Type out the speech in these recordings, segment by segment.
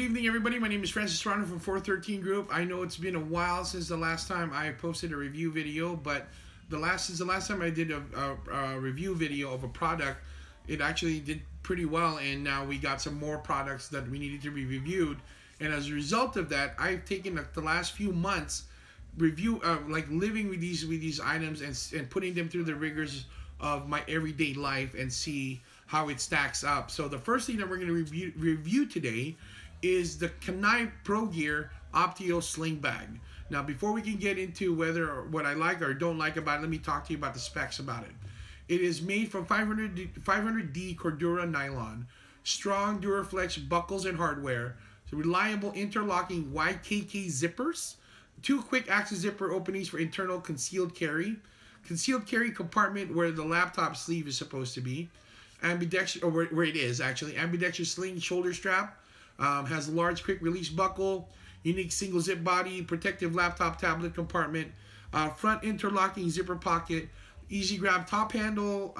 evening, everybody. My name is Francis Toronto from 413 Group. I know it's been a while since the last time I posted a review video, but since the last time I did a review video of a product, it actually did pretty well, and now we got some more products that we needed to be reviewed. And as a result of that, I've taken the last few months living with these items and putting them through the rigors of my everyday life and see how it stacks up. So the first thing that we're going to review today is the CANNAE Pro Gear Optio Sling Bag. Now, before we can get into what I like or don't like about it, let me talk to you about the specs about it. It is made from 500D Cordura nylon, strong Duraflex buckles and hardware, reliable interlocking YKK zippers, 2 quick access zipper openings for internal concealed carry compartment where the laptop sleeve is supposed to be, ambidextrous, or where it is actually, ambidextrous sling shoulder strap, has a large quick release buckle, unique single zip body, protective laptop tablet compartment, front interlocking zipper pocket, easy grab top handle,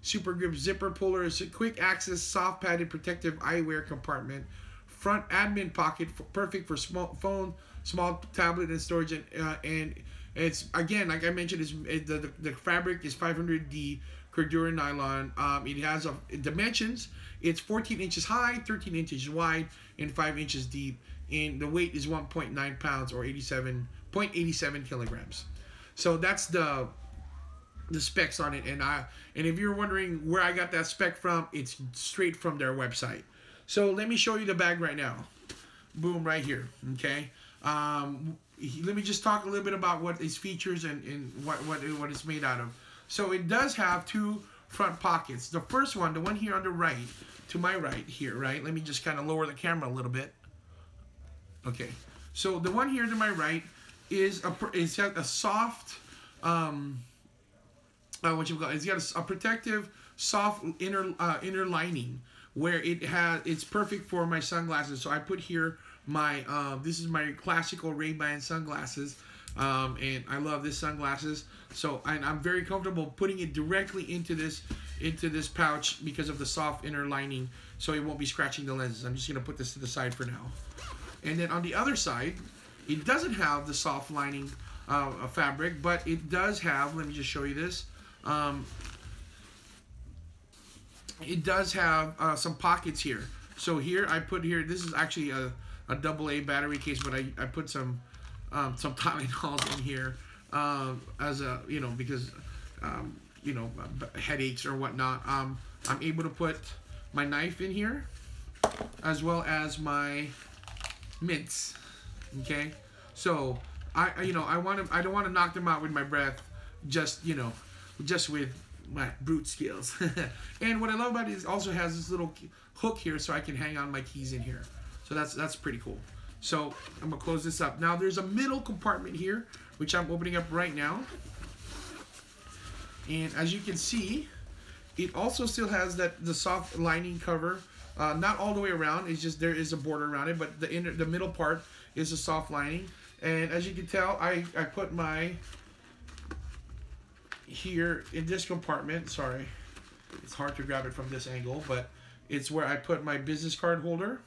super grip zipper pullers, quick access soft padded protective eyewear compartment, front admin pocket perfect for small tablet and storage, and it's, again, like I mentioned, the fabric is 500D Cordura nylon. It has dimensions. It's 14 inches high, 13 inches wide, and 5 inches deep. And the weight is 1.9 pounds or 87.87 kilograms. So that's the specs on it. And if you're wondering where I got that spec from, it's straight from their website. So let me show you the bag right now. Boom, right here. Okay. Let me just talk a little bit about what its features and what it's made out of. So it does have 2 front pockets. The first one, the one here on the right, to my right here, right? Let me just kind of lower the camera a little bit. Okay. So the one here to my right is it's got a soft, it's got a protective, soft inner lining where it's perfect for my sunglasses. So I put here my this is my classical Ray-Ban sunglasses, and I love this sunglasses. So I'm very comfortable putting it directly into this pouch because of the soft inner lining, so it won't be scratching the lenses. I'm just gonna put this to the side for now. And then on the other side, it doesn't have the soft lining of fabric, but it does have. Let me just show you this. It does have some pockets here. So here I put here. This is actually a AA battery case, but I put some Tylenols in here as a, because headaches or whatnot. I'm able to put my knife in here as well as my mints. Okay, so I don't want to knock them out with my breath, just with my brute skills. And what I love about it is it also has this little hook here, so I can hang on my keys in here. So that's pretty cool. So I'm gonna close this up. Now there's a middle compartment here, which I'm opening up right now. And as you can see, it also still has the soft lining cover. Not all the way around. It's just there is a border around it, but the middle part is a soft lining. And as you can tell, I put my here in this compartment. Sorry, it's hard to grab it from this angle, but it's where I put my business card holder.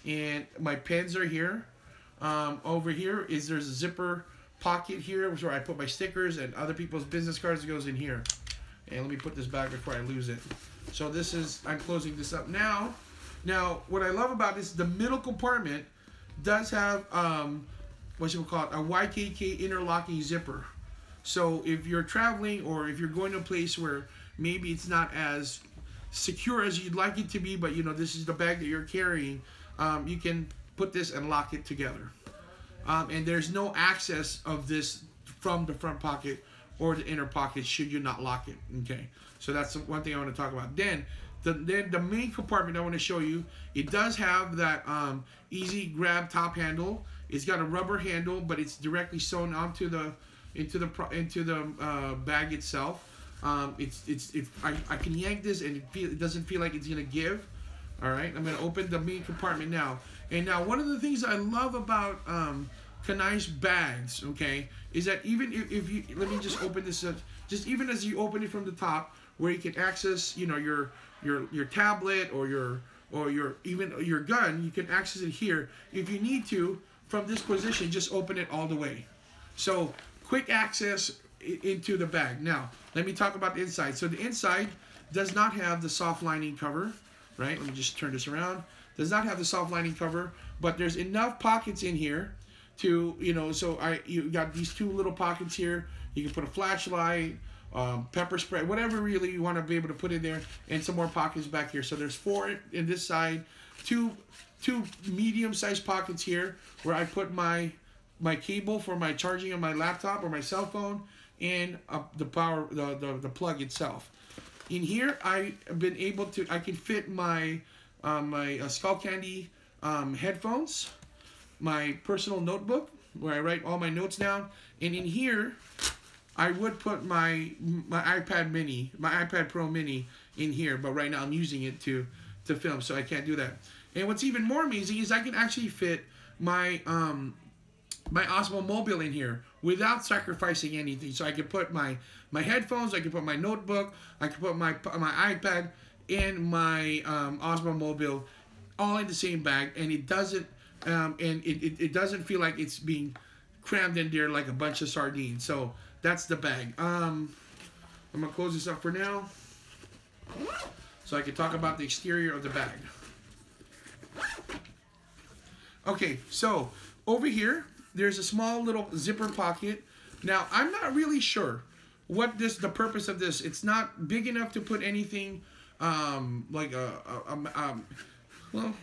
And my pens are here. Over here there's a zipper pocket here, where I put my stickers and other people's business cards. It goes in here. And let me put this back before I lose it. So I'm closing this up now. Now, what I love about this, the middle compartment does have a YKK interlocking zipper. So if you're traveling or if you're going to a place where maybe it's not as secure as you'd like it to be, but this is the bag that you're carrying, you can put this and lock it together. And there's no access of this from the front pocket or the inner pocket should you not lock it. Okay, so that's one thing I want to talk about. Then the main compartment I want to show you, it does have that easy grab top handle. It's got a rubber handle, but it's directly sewn onto into the bag itself. I can yank this and it doesn't feel like it's gonna give. All right, I'm gonna open the main compartment now. And now one of the things I love about CANNAE's bags, okay, is that even if you, let me just open this up, just even as you open it from the top, where you can access, your tablet or your or even your gun, you can access it here. If you need to, from this position, just open it all the way. So quick access into the bag. Now, let me talk about the inside. So the inside does not have the soft lining cover, right? Let me just turn this around. Does not have the soft lining cover, but there's enough pockets in here to, you know, so you got these two little pockets here. You can put a flashlight, pepper spray, whatever really you want to be able to put in there, and some more pockets back here. So there's 4 in this side, two medium-sized pockets here where I put my cable for my charging of my laptop or my cell phone, and the plug itself. In here, I've been able to, I can fit my Skull Candy headphones, my personal notebook where I write all my notes down, and in here I would put my iPad Mini, my iPad Pro Mini in here, but right now I'm using it to film, so I can't do that. And what's even more amazing is I can actually fit my my Osmo Mobile in here without sacrificing anything. So I can put my headphones, I can put my notebook, I can put my iPad and my Osmo Mobile all in the same bag, and it doesn't it doesn't feel like it's being crammed in there like a bunch of sardines. So that's the bag. I'm gonna close this up for now, so I can talk about the exterior of the bag. Okay, so over here there's a small little zipper pocket. Now I'm not really sure what the purpose of this. It's not big enough to put anything like well,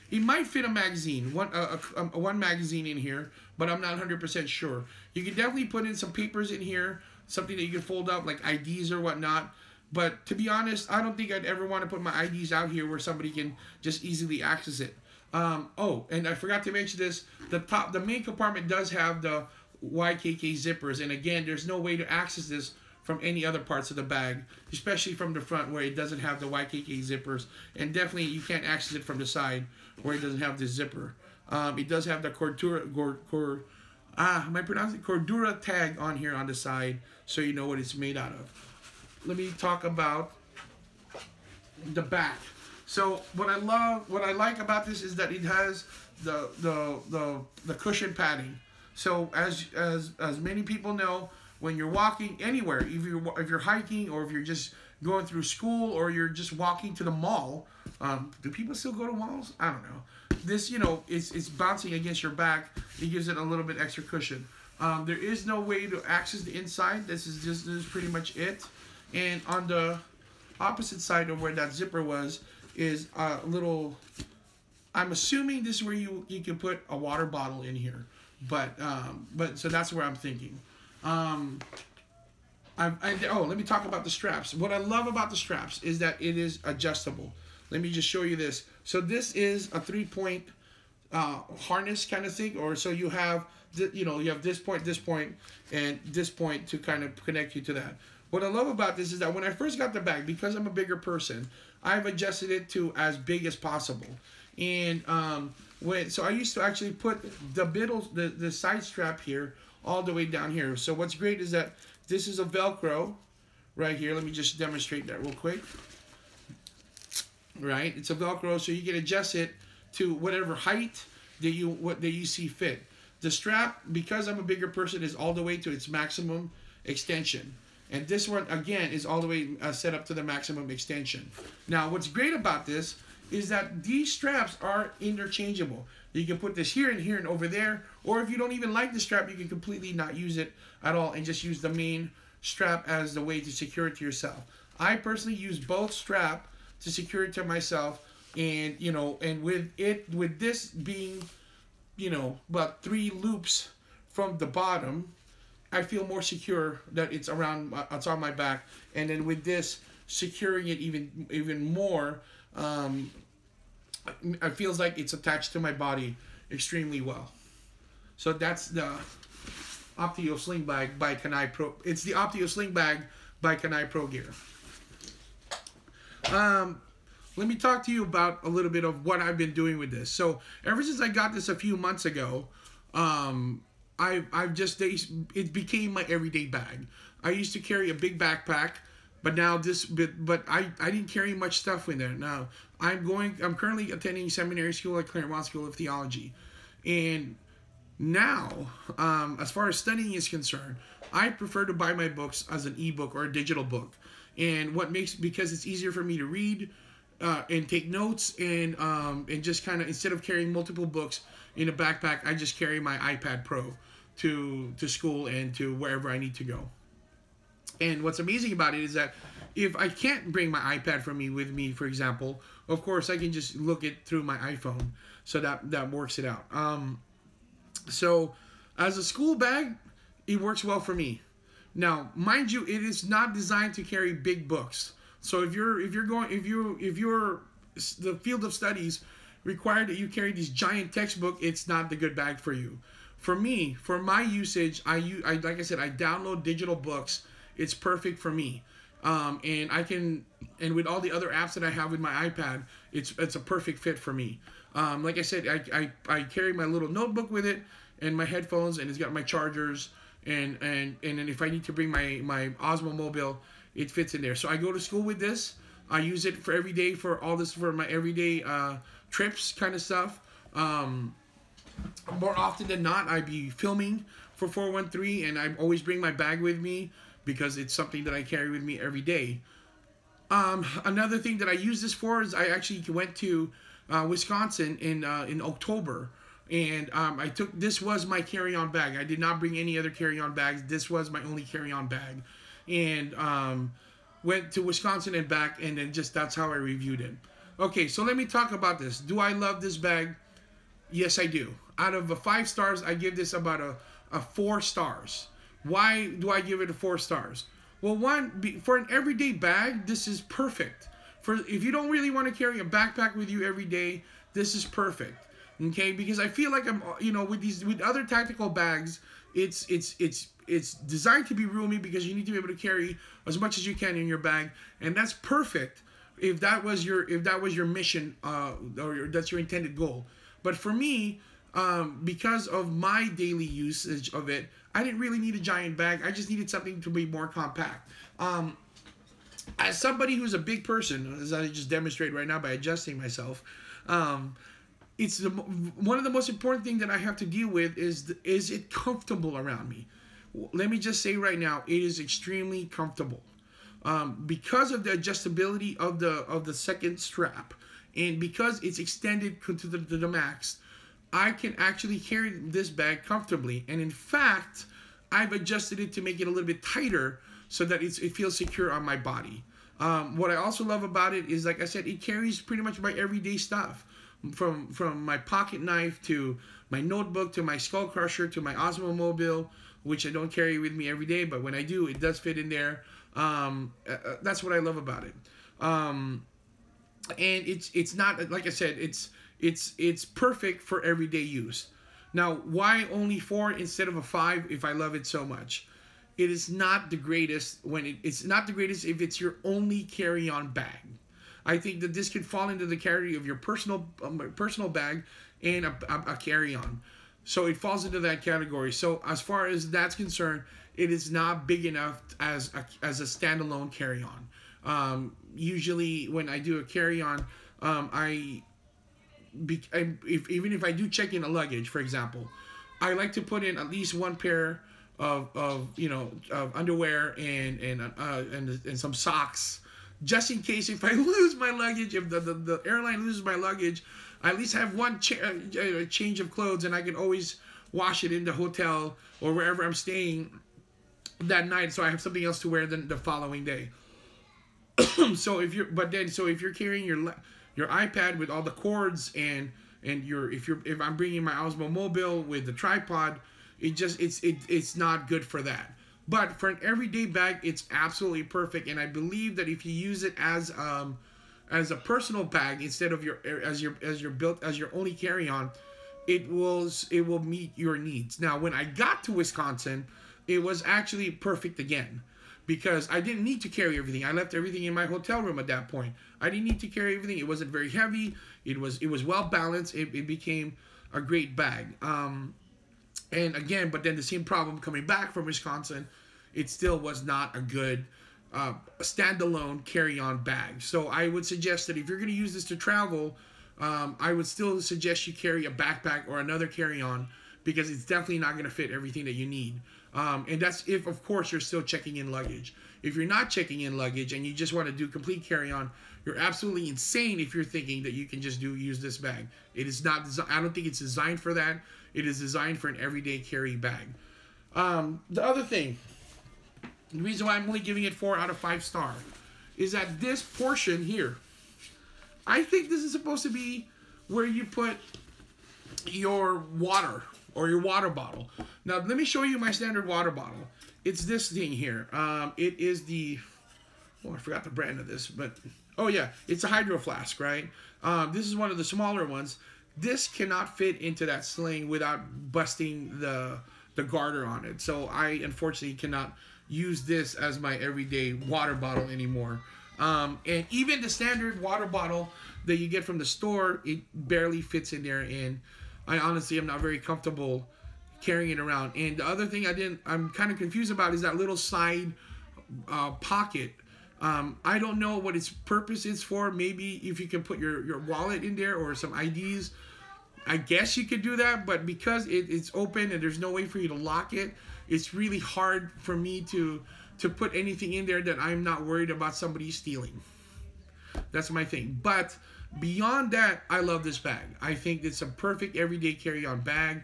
it might fit a magazine, one magazine in here, but I'm not 100% sure. You can definitely put in some papers in here, something that you can fold up like IDs or whatnot. But to be honest, I don't think I'd ever want to put my IDs out here where somebody can just easily access it. Oh, and I forgot to mention this. The main compartment does have the YKK zippers, and again, there's no way to access this from any other parts of the bag, especially from the front where it doesn't have the YKK zippers, and definitely you can't access it from the side where it doesn't have the zipper. It does have the Cordura tag on here on the side, so you know what it's made out of. Let me talk about the back. So what I like about this is that it has the cushion padding. So as many people know, when you're walking anywhere, if you're hiking or if you're just going through school or you're just walking to the mall, do people still go to malls? I don't know. This, you know, it's bouncing against your back. It gives it a little bit extra cushion. There is no way to access the inside. This is pretty much it. And on the opposite side of where that zipper was is a little, I'm assuming this is where you can put a water bottle in here. But so that's where I'm thinking. Oh, let me talk about the straps. What I love about the straps is that it is adjustable. Let me just show you this. So this is a 3-point harness kind of thing, or so you have, you have this point, and this point to kind of connect you to that. What I love about this is that when I first got the bag, because I'm a bigger person, I've adjusted it to as big as possible. And so I used to actually put the side strap here all the way down here. So what's great is that this is a Velcro right here. Let me just demonstrate that real quick. Right, it's a Velcro, so you can adjust it to whatever height that you see fit. The strap, because I'm a bigger person, is all the way to its maximum extension. And this one, again, is all the way set up to the maximum extension. Now, what's great about this is that these straps are interchangeable. You can put this here and over there, or if you don't even like the strap, you can completely not use it at all and just use the main strap as the way to secure it to yourself. I personally use both strap to secure it to myself, and and with this being about 3 loops from the bottom, I feel more secure that it's on my back. And then with this securing it even more, it feels like it's attached to my body extremely well. So that's the Optio Sling Bag by CANNAE Pro. It's the Optio Sling Bag by CANNAE Pro Gear. Let me talk to you about a little bit of what I've been doing with this. So ever since I got this a few months ago, it became my everyday bag. I used to carry a big backpack But now but I didn't carry much stuff in there. Now I'm currently attending seminary school at Claremont School of Theology, and now, as far as studying is concerned, I prefer to buy my books as an ebook or a digital book, and because it's easier for me to read and take notes, and just kind of, instead of carrying multiple books in a backpack, I just carry my iPad Pro to school and to wherever I need to go. And what's amazing about it is that if I can't bring my iPad with me, for example, of course I can just look it through my iPhone, so that works it out. So as a school bag, it works well for me. Now, mind you, it is not designed to carry big books. So if the field of studies require that you carry this giant textbook, it's not the good bag for you. For me, for my usage, like I said, I download digital books. It's perfect for me. And with all the other apps that I have with my iPad, it's a perfect fit for me. Like I said, I carry my little notebook with it and my headphones, and it's got my chargers, and then if I need to bring my Osmo Mobile, it fits in there. So I go to school with this. I use it for every day, for my everyday trips kind of stuff. More often than not, I be filming for 413, and I always bring my bag with me because it's something that I carry with me every day. Another thing that I use this for is I actually went to Wisconsin in October, and this was my carry-on bag. I did not bring any other carry-on bags. This was my only carry-on bag, and went to Wisconsin and back, and then that's how I reviewed it. Okay, so let me talk about this. Do I love this bag? Yes, I do. Out of 5 stars, I give this about a 4 stars. Why do I give it a 4 stars? Well, for an everyday bag, this is perfect. If you don't really want to carry a backpack with you every day, this is perfect. Okay, because I feel like with other tactical bags, it's designed to be roomy because you need to be able to carry as much as you can in your bag, and that's perfect if that was your mission, or that's your intended goal. But for me, because of my daily usage of it, I didn't really need a giant bag. I just needed something to be more compact. As somebody who's a big person, as I just demonstrate right now by adjusting myself, it's one of the most important things that I have to deal with is it comfortable around me. Let me just say right now, it is extremely comfortable. Because of the adjustability of the second strap, and because it's extended to the max, I can actually carry this bag comfortably. And in fact, I've adjusted it to make it a little bit tighter so that it feels secure on my body. What I also love about it is, like I said, it carries pretty much my everyday stuff. From my pocket knife to my notebook to my skull crusher to my Osmo Mobile, which I don't carry with me every day, but when I do, it does fit in there. That's what I love about it. And it's not, like I said, it's perfect for everyday use. Now, why only 4 instead of a 5 if I love it so much? It is not the greatest it's not the greatest if it's your only carry-on bag. I think that this could fall into the category of your personal bag and a carry-on. So it falls into that category. So as far as that's concerned, it is not big enough as a standalone carry-on. Usually when I do a carry-on, even if I do check in a luggage, for example, I like to put in at least 1 pair of underwear and some socks, just in case if I lose my luggage, if the airline loses my luggage, I at least have one change of clothes, and I can always wash it in the hotel or wherever I'm staying that night, so I have something else to wear the following day. So if you're carrying your iPad with all the cords and if I'm bringing my Osmo Mobile with the tripod, it's not good for that. But for an everyday bag, it's absolutely perfect, and I believe that if you use it as a personal bag instead of your only carry-on, it will meet your needs. Now, when I got to Wisconsin, it was actually perfect again, because I didn't need to carry everything. I left everything in my hotel room at that point. I didn't need to carry everything. It wasn't very heavy. It was well balanced. It became a great bag. And again, but then the same problem coming back from Wisconsin, it still was not a good standalone carry-on bag. So I would suggest that if you're going to use this to travel, I would still suggest you carry a backpack or another carry-on, because it's definitely not going to fit everything that you need. And that's if, of course, you're still checking in luggage. If you're not checking in luggage and you just want to do complete carry-on, you're absolutely insane if you're thinking that you can just use this bag. It is not. I don't think it's designed for that. It is designed for an everyday carry bag. The other thing, the reason why I'm only giving it 4 out of 5 star, is that this portion here, I think this is supposed to be where you put your water or your water bottle. Now, let me show you my standard water bottle. It's this thing here. It is the, oh, I forgot the brand of this, but, oh yeah, it's a Hydro Flask, right? This is one of the smaller ones. This cannot fit into that sling without busting the garter on it. So I, unfortunately, cannot use this as my everyday water bottle anymore. And even the standard water bottle that you get from the store, it barely fits in there, and I honestly am not very comfortable carrying it around. And the other thing I'm kind of confused about is that little side pocket. I don't know what its purpose is for. Maybe if you can put your wallet in there or some IDs, I guess you could do that, but because it's open and there's no way for you to lock it, it's really hard for me to put anything in there that I'm not worried about somebody stealing. That's my thing. But beyond that, I love this bag. I think it's a perfect everyday carry-on bag.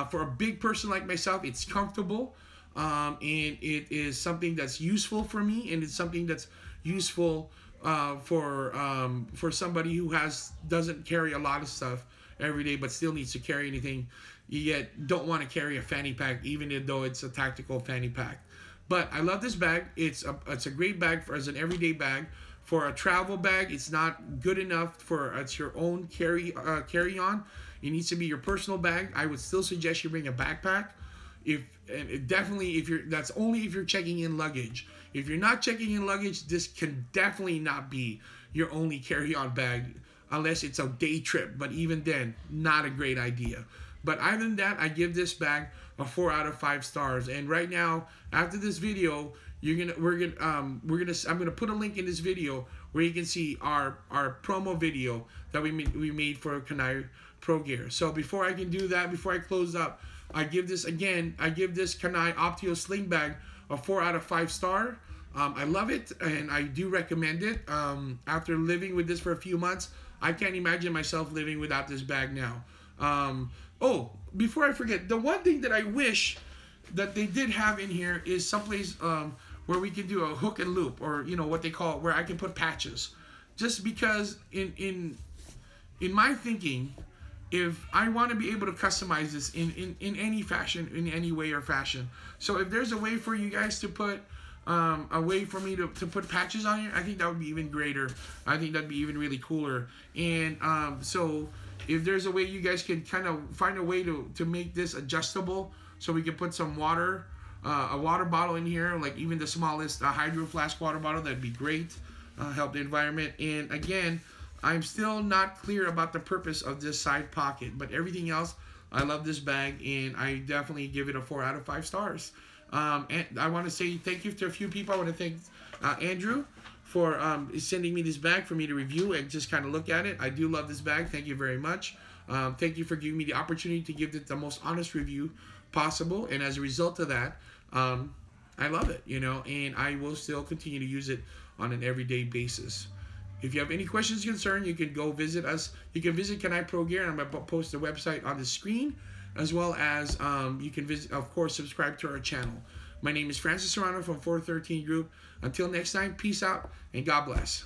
For a big person like myself, it's comfortable, and it is something that's useful for me, and it's something that's useful for somebody who doesn't carry a lot of stuff every day, but still needs to carry anything, yet don't want to carry a fanny pack, even though it's a tactical fanny pack. But I love this bag. It's a great bag as an everyday bag. For a travel bag, it's not good enough for it's your own carry-on. It needs to be your personal bag. I would still suggest you bring a backpack. That's only if you're checking in luggage. If you're not checking in luggage, this can definitely not be your only carry-on bag, unless it's a day trip. But even then, not a great idea. But other than that, I give this bag a 4 out of 5 stars. And right now, after this video, I'm gonna put a link in this video where you can see our promo video that we made for CANNAE Pro Gear. So before I can do that, before I close up, I give this CANNAE Optio Sling Bag a 4 out of 5 star. I love it, and I do recommend it. After living with this for a few months, I can't imagine myself living without this bag now. Oh, before I forget, the one thing that I wish that they did have in here is someplace where we can do a hook and loop, or what they call, where I can put patches. Just because in my thinking, if I want to be able to customize this in any fashion, in any way or fashion. So if there's a way for you guys to put a way for me to put patches on here, I think that would be even greater. I think that'd be even really cooler. And so if there's a way you guys can kind of find a way to make this adjustable, so we can put some water, a water bottle in here, like even the smallest Hydro Flask water bottle, that'd be great. Help the environment. And again, I'm still not clear about the purpose of this side pocket, but everything else, I love this bag, and I definitely give it a 4 out of 5 stars. And I want to say thank you to a few people. I want to thank Andrew for sending me this bag for me to review and just kind of look at it. I do love this bag. Thank you very much. Thank you for giving me the opportunity to give it the most honest review possible, and as a result of that, I love it, and I will still continue to use it on an everyday basis. If you have any questions or concerns, you can go visit us. You can visit CANNAE Pro Gear, and I'm going to post the website on the screen, as well as you can visit, of course, subscribe to our channel. My name is Francis Serrano from 413 Group. Until next time, peace out, and God bless.